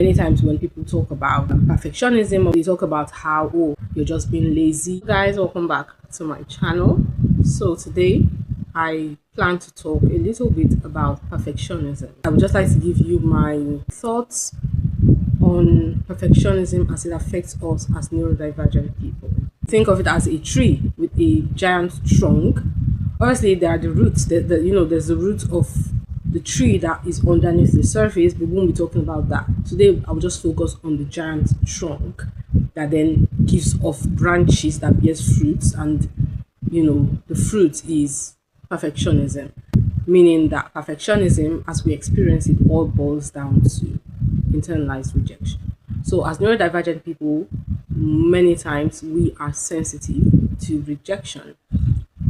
Many times when people talk about perfectionism, they talk about how, oh, you're just being lazy. Guys, welcome back to my channel. So today I plan to talk a little bit about perfectionism. I would just like to give you my thoughts on perfectionism as it affects us as neurodivergent people. Think of it as a tree with a giant trunk. Obviously, there are the roots. There's the roots of the tree that is underneath the surface. We won't be talking about that today. I'll just focus on the giant trunk that then gives off branches that bears fruits, and the fruit is perfectionism, meaning that perfectionism, as we experience it, all boils down to internalized rejection. So, as neurodivergent people, many times we are sensitive to rejection,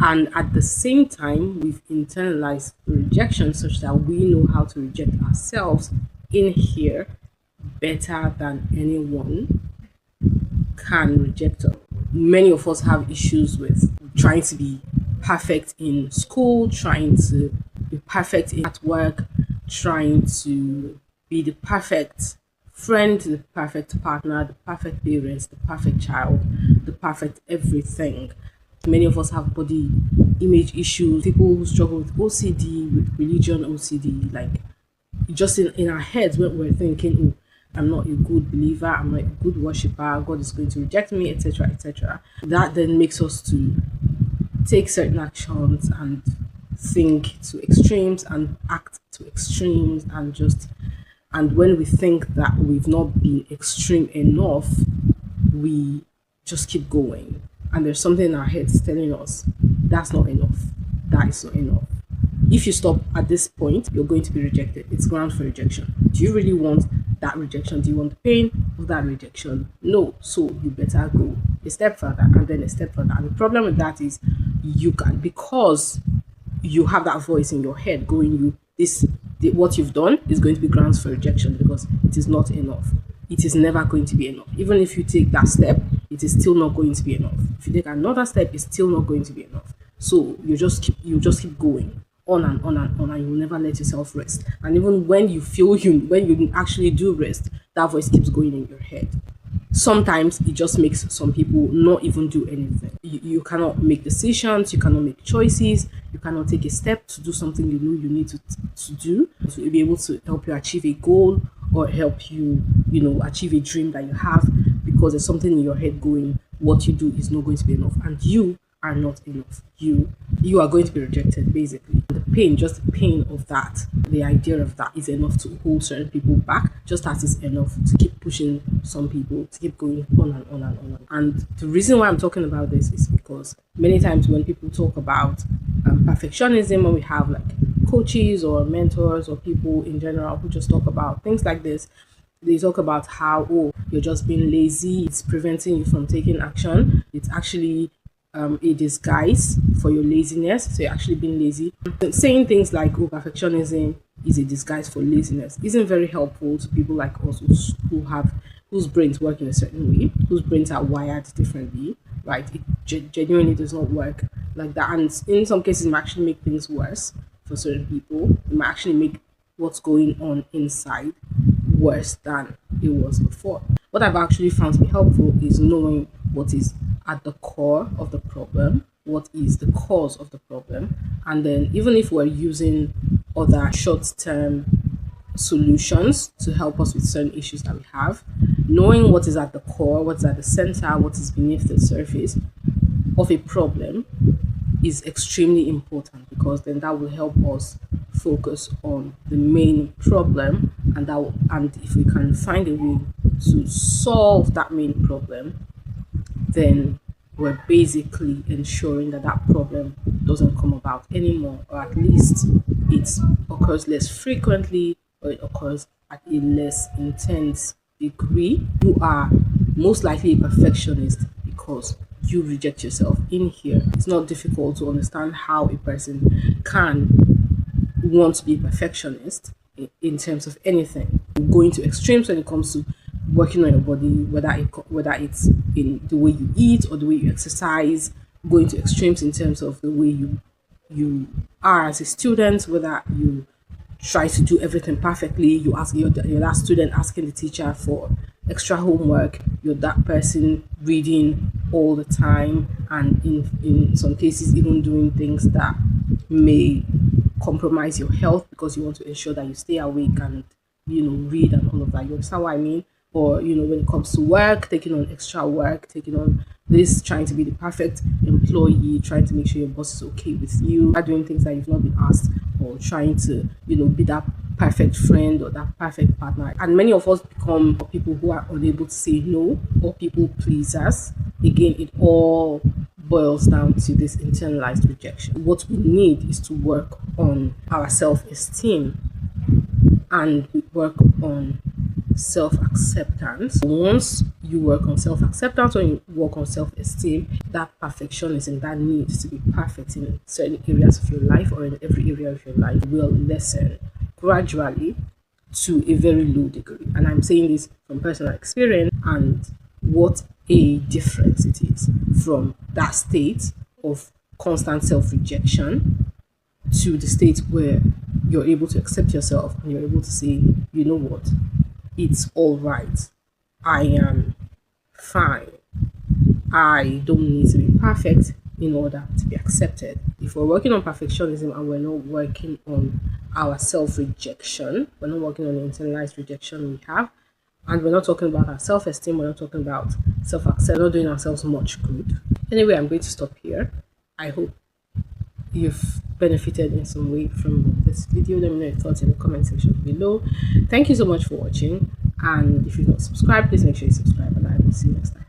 and at the same time, we've internalized rejection such that we know how to reject ourselves in here better than anyone can reject us. Many of us have issues with trying to be perfect in school, trying to be perfect at work, trying to be the perfect friend, the perfect partner, the perfect parents, the perfect child, the perfect everything. Many of us have body image issues, people who struggle with OCD, with religion OCD, like just in our heads when we're thinking, oh, I'm not a good believer, I'm not a good worshiper, God is going to reject me, etc. etc. That then makes us to take certain actions and think to extremes and act to extremes, and when we think that we've not been extreme enough, we just keep going. And there's something in our heads telling us that's not enough. That is not enough. If you stop at this point, you're going to be rejected. It's ground for rejection. Do you really want that rejection? Do you want the pain of that rejection? No. So you better go a step further and then a step further. And the problem with that is because you have that voice in your head going what you've done is going to be grounds for rejection because it is not enough. It is never going to be enough. Even if you take that step, it is still not going to be enough. If you take another step, it's still not going to be enough. So you just keep going on and on and on, and you will never let yourself rest. And even when you actually do rest, that voice keeps going in your head. Sometimes it just makes some people not even do anything. You cannot make decisions, you cannot make choices, you cannot take a step to do something you know you need to do to be able to help you achieve a goal or help you, achieve a dream that you have, because there's something in your head going, what you do is not going to be enough, and you are not enough. You are going to be rejected, basically. Just the pain of that, the idea of that is enough to hold certain people back, just as it's enough to keep pushing some people to keep going on and on and on. And the reason why I'm talking about this is because many times when people talk about perfectionism, when we have like coaches or mentors or people in general who just talk about things like this, they talk about how, oh, you're just being lazy, it's preventing you from taking action. It's actually a disguise for your laziness. So you're actually being lazy. Saying things like, oh, perfectionism is a disguise for laziness isn't very helpful to people like us whose brains work in a certain way, whose brains are wired differently, right? It genuinely does not work like that. And in some cases, it might actually make things worse for certain people. It might actually make what's going on inside worse than it was before. What I've actually found to be helpful is knowing what is at the core of the problem, what is the cause of the problem, and then even if we're using other short-term solutions to help us with certain issues that we have, knowing what is at the core, what's at the center, what is beneath the surface of a problem is extremely important, because then that will help us focus on the main problem, and if we can find a way to solve that main problem, then we're basically ensuring that that problem doesn't come about anymore, or at least it occurs less frequently, or it occurs at a less intense degree. You are most likely a perfectionist because you reject yourself in here. It's not difficult to understand how a person can want to be a perfectionist in terms of anything. Going to extremes when it comes to working on your body, whether it's in the way you eat or the way you exercise, going to extremes in terms of the way you are as a student, whether you try to do everything perfectly. You ask your that student asking the teacher for extra homework. You're that person reading all the time, and in some cases even doing things that may compromise your health because you want to ensure that you stay awake and read and all of that. You understand what I mean? Or when it comes to work, taking on extra work, taking on this, trying to be the perfect employee, trying to make sure your boss is okay with you, are doing things that you've not been asked, or trying to be that perfect friend or that perfect partner. And many of us become people who are unable to say no, or people pleasers. Again, it all boils down to this internalized rejection. What we need is to work on our self-esteem and work on self-acceptance. Once you work on self-acceptance or you work on self-esteem, that perfectionism, that need to be perfect in certain areas of your life or in every area of your life will lessen gradually to a very low degree. And I'm saying this from personal experience, and what a difference it is from that state of constant self-rejection to the state where you're able to accept yourself and you're able to say, you know what, it's all right. I am fine. I don't need to be perfect in order to be accepted. If we're working on perfectionism and we're not working on our self rejection, we're not working on the internalized rejection we have, and we're not talking about our self esteem, we're not talking about self accept, not doing ourselves much good. Anyway, I'm going to stop here. I hope you've benefited in some way from this video. Let me know your thoughts in the comment section below. Thank you so much for watching, and if you've not subscribed, please make sure you subscribe, and I will see you next time.